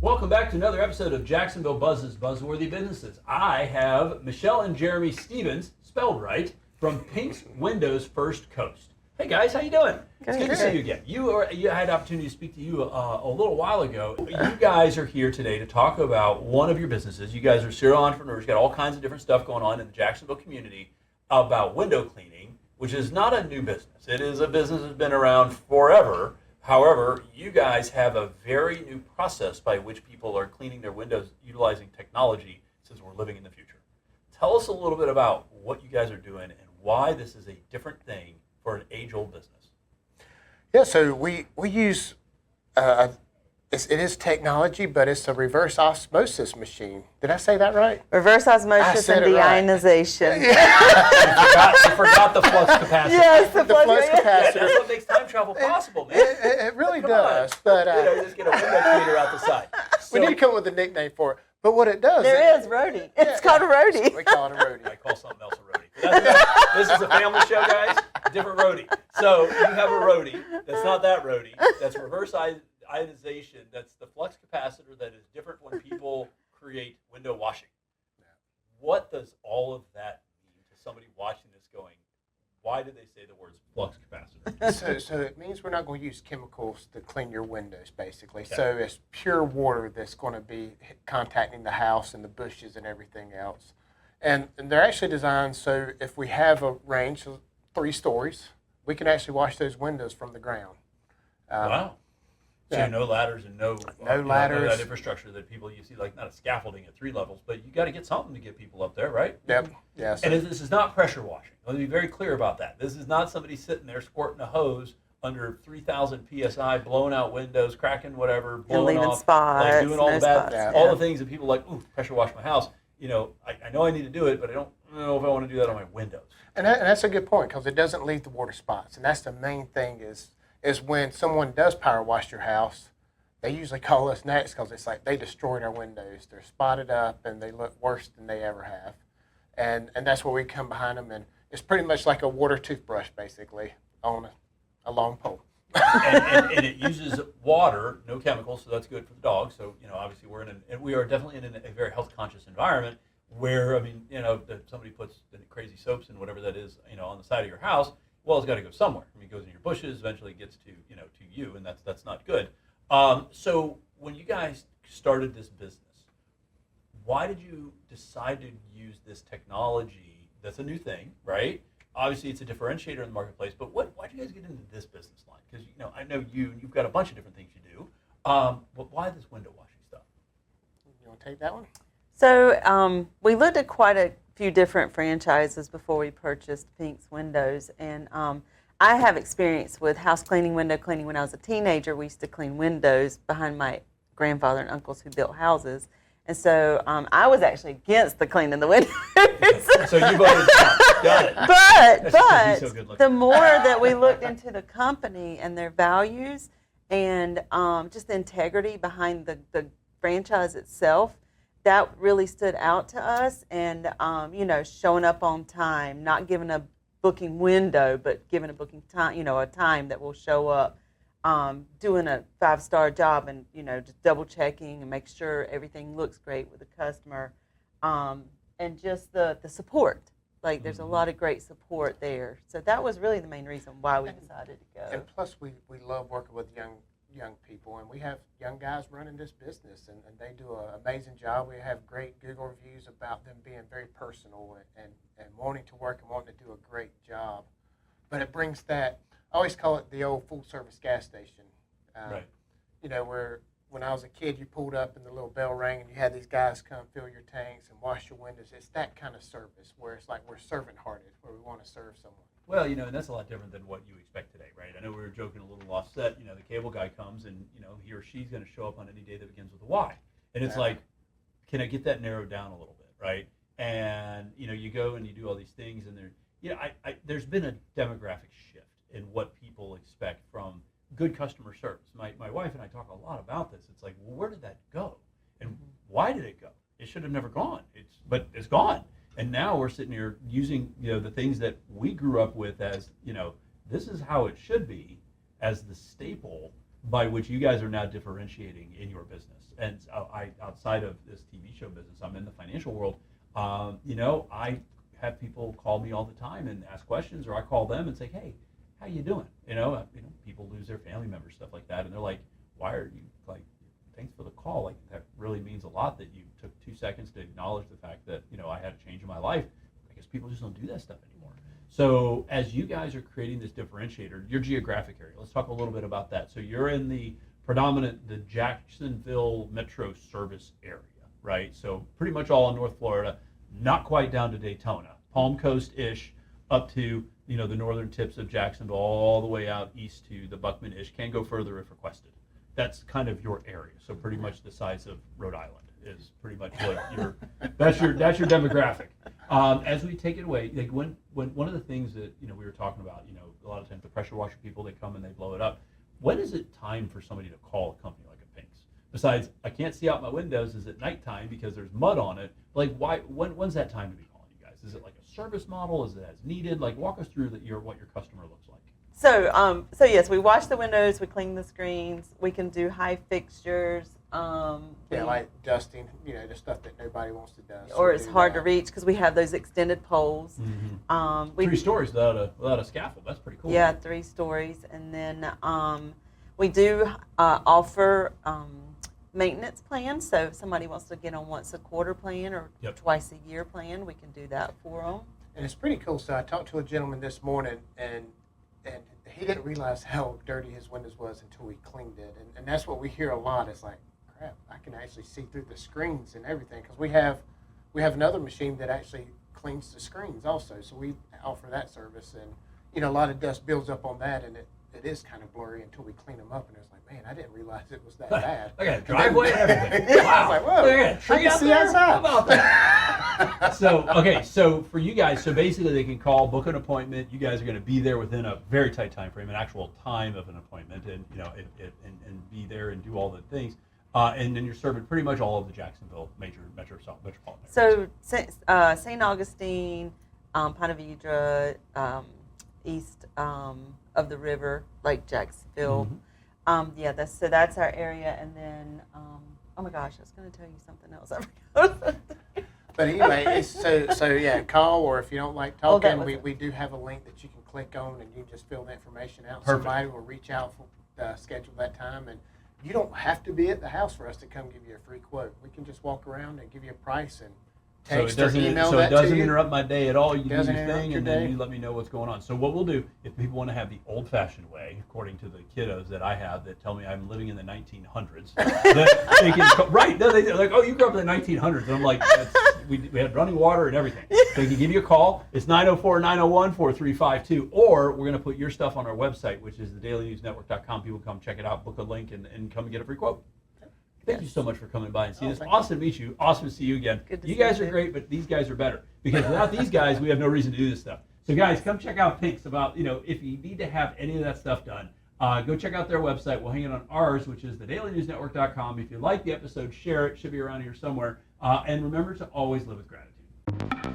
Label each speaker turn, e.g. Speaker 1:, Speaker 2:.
Speaker 1: Welcome back to another episode of Jacksonville Buzz's Buzzworthy Businesses. I have Michelle and Jeremy Stevens, spelled right, from Pink's Windows First Coast. Hey guys, how you doing? It's good to see you again. I had the opportunity to speak to you a little while ago. You guys are here today to talk about one of your businesses. You guys are serial entrepreneurs. You got all kinds of different stuff going on in the Jacksonville community about window cleaning, which is not a new business. It is a business that's been around forever. However, you guys have a very new process by which people are cleaning their windows utilizing technology since we're living in the future. Tell us a little bit about what you guys are doing and why this is a different thing for an age-old business.
Speaker 2: Yeah, so we use, it is technology, but it's a reverse osmosis machine. Did I say that right?
Speaker 3: Reverse osmosis and deionization.
Speaker 1: You forgot the flux capacitor.
Speaker 3: Yes, the flux
Speaker 2: capacitor.
Speaker 1: Yeah, that's what makes time travel possible, man.
Speaker 2: It really does. But
Speaker 1: just get a window cleaner out the side.
Speaker 2: We need to come up with a nickname for it. But what it does,
Speaker 3: there is roadie. It's called a roadie.
Speaker 2: We call it a roadie.
Speaker 1: I call something else a roadie. This is a family show, guys. Different roadie. So you have a roadie. That's not that roadie. That's reverse ionization. That's the flux capacitor that is different when people create window washing. What does all of that mean to somebody watching this going, why did they say the words flux capacitor?
Speaker 2: So it means we're not going to use chemicals to clean your windows, basically.
Speaker 1: Okay.
Speaker 2: So it's pure water that's going to be contacting the house and the bushes and everything else. And they're actually designed so if we have a range of 3 stories, we can actually wash those windows from the ground.
Speaker 1: Wow. So
Speaker 2: Yeah.
Speaker 1: no ladders and no
Speaker 2: ladders.
Speaker 1: that infrastructure that people, you see, like not a scaffolding at 3 levels, but you got to get something to get people up there, right?
Speaker 2: Yep. Yeah. So,
Speaker 1: And this is not pressure washing. Let me be very clear about that. This is not somebody sitting there squirting a hose under 3,000 PSI, blowing out windows, cracking whatever, blowing
Speaker 3: leaving
Speaker 1: off,
Speaker 3: spots,
Speaker 1: like doing all
Speaker 3: no
Speaker 1: the bad,
Speaker 3: spots,
Speaker 1: all
Speaker 3: yeah.
Speaker 1: the things that people like, ooh, pressure wash my house. You know, I know I need to do it, but I don't know if I want to do that on my windows.
Speaker 2: and that's a good point because it doesn't leave the water spots. And that's the main thing is when someone does power wash your house, they usually call us next because it's like they destroyed our windows. They're spotted up and they look worse than they ever have. And that's where we come behind them. And it's pretty much like a water toothbrush, basically, on a long pole.
Speaker 1: and it uses water, no chemicals, so that's good for the dog. So, you know, obviously we are definitely in a very health conscious environment where, I mean, you know, if somebody puts the crazy soaps and whatever that is, you know, on the side of your house, well, it's got to go somewhere. I mean, it goes in your bushes, eventually it gets to you, and that's not good. So when you guys started this business, why did you decide to use this technology? That's a new thing, right? Obviously, it's a differentiator in the marketplace, but why did you guys get into this business line? Because, you know, I know you've got a bunch of different things you do, but why this window washing stuff?
Speaker 2: You want to take that one?
Speaker 3: So we looked at quite a few different franchises before we purchased Pink's Windows, and I have experience with house cleaning, window cleaning. When I was a teenager, we used to clean windows behind my grandfather and uncles who built houses. And so I was actually against the cleaning the windows.
Speaker 1: So you voted down. Got it.
Speaker 3: But the more that we looked into the company and their values and just the integrity behind the franchise itself, that really stood out to us. And, you know, showing up on time, not giving a booking window, but giving a booking time, you know, a time that will show up. Doing a 5-star job and, you know, just double checking and make sure everything looks great with the customer. And just the support. Like there's a lot of great support there. So that was really the main reason why we decided to go.
Speaker 2: And plus we love working with young people, and we have young guys running this business, and they do an amazing job. We have great Google reviews about them being very personal and wanting to work and wanting to do a great job. But it brings that, I always call it the old full-service gas station.
Speaker 1: Right.
Speaker 2: You know, where when I was a kid, you pulled up and the little bell rang and you had these guys come fill your tanks and wash your windows. It's that kind of service where it's like we're servant-hearted, where we want to serve someone.
Speaker 1: Well, you know, and that's a lot different than what you expect today, right? I know we were joking a little offset. You know, the cable guy comes and, you know, he or she's going to show up on any day that begins with a Y. And it's like, can I get that narrowed down a little bit, right? And, you know, you go and you do all these things and there's been a demographic shift in what people expect from good customer service. My wife and I talk a lot about this. It's like, well, where did that go? And why did it go? It should have never gone. But it's gone. And now we're sitting here using, you know, the things that we grew up with as, you know, this is how it should be. as the staple by which you guys are now differentiating in your business. And outside of this TV show business, I'm in the financial world. I have people call me all the time and ask questions, or I call them and say, hey, how you doing? People lose their family members, stuff like that, and they're like, why are you thanks for the call. That really means a lot that you took 2 seconds to acknowledge the fact that, I had a change in my life. I guess people just don't do that stuff anymore. So as you guys are creating this differentiator, your geographic area, let's talk a little bit about that. So you're in the Jacksonville metro service area, right? So pretty much all in North Florida, not quite down to Daytona, Palm Coast-ish, up to, the northern tips of Jacksonville, all the way out east to the Buckman-ish, can go further if requested. That's kind of your area. So pretty much the size of Rhode Island is pretty much what that's your demographic. As we take it away, when one of the things that we were talking about, a lot of times the pressure washer people, they come and they blow it up. When is it time for somebody to call a company like a Pink's? Besides, I can't see out my windows, is it nighttime because there's mud on it? When's that time to be calling you guys? Is it like a service model? Is it as needed? Walk us through what your customer looks like.
Speaker 3: So yes, we wash the windows, we clean the screens, we can do high fixtures.
Speaker 2: Like dusting, the stuff that nobody wants to dust.
Speaker 3: Or it's hard to reach because we have those extended poles.
Speaker 1: Mm-hmm. 3 stories without a scaffold. That's pretty cool.
Speaker 3: Yeah, 3 stories, and then we do offer maintenance plans. So if somebody wants to get on once a quarter plan or twice a year plan, we can do that for them.
Speaker 2: And it's pretty cool. So I talked to a gentleman this morning, and he didn't realize how dirty his windows was until we cleaned it. And that's what we hear a lot. It's like, crap, I can actually see through the screens and everything. Because we have another machine that actually cleans the screens also. So we offer that service. And, a lot of dust builds up on that, and it is kind of blurry until we clean them up. And it's like, man, I didn't realize it was that bad.
Speaker 1: I got a driveway and everything. Wow.
Speaker 2: I was like, whoa,
Speaker 1: I can
Speaker 2: see outside.
Speaker 1: How about that? So for you guys, so basically they can call, book an appointment. You guys are going to be there within a very tight time frame, an actual time of an appointment, and and be there and do all the things. And then you're serving pretty much all of the Jacksonville metropolitan areas.
Speaker 3: So St. Augustine, Ponte Vedra, east of the river, like Jacksonville.
Speaker 1: Mm-hmm.
Speaker 3: That's our area. And then, oh my gosh, I was going to tell you something else. I forgot.
Speaker 2: But anyway, it's call, or if you don't like talking, we do have a link that you can click on, and you just fill the information out.
Speaker 1: Perfect.
Speaker 2: Somebody will reach out, schedule that time, and you don't have to be at the house for us to come give you a free quote. We can just walk around and give you a price and text or email that to you.
Speaker 1: So it doesn't interrupt my day at all. You do your thing, and then
Speaker 2: day.
Speaker 1: you let me know what's going on. So what we'll do, if people want to have the old-fashioned way, according to the kiddos that I have that tell me I'm living in the 1900s, that they can right? No, they're like, oh, you grew up in the 1900s, and I'm like, we had running water and everything. They can give you a call. It's 904-901-4352, or we're going to put your stuff on our website, which is thedailynewsnetwork.com. People come check it out, book a link, and come and get a free quote. Thank you so much for coming by and seeing us. Awesome to meet you. Awesome to see you again. You guys are great, but these guys are better. Because without these guys, we have no reason to do this stuff. So guys, come check out Pink's about, if you need to have any of that stuff done, go check out their website. We'll hang it on ours, which is thedailynewsnetwork.com. If you like the episode, share it. It should be around here somewhere. And remember to always live with gratitude.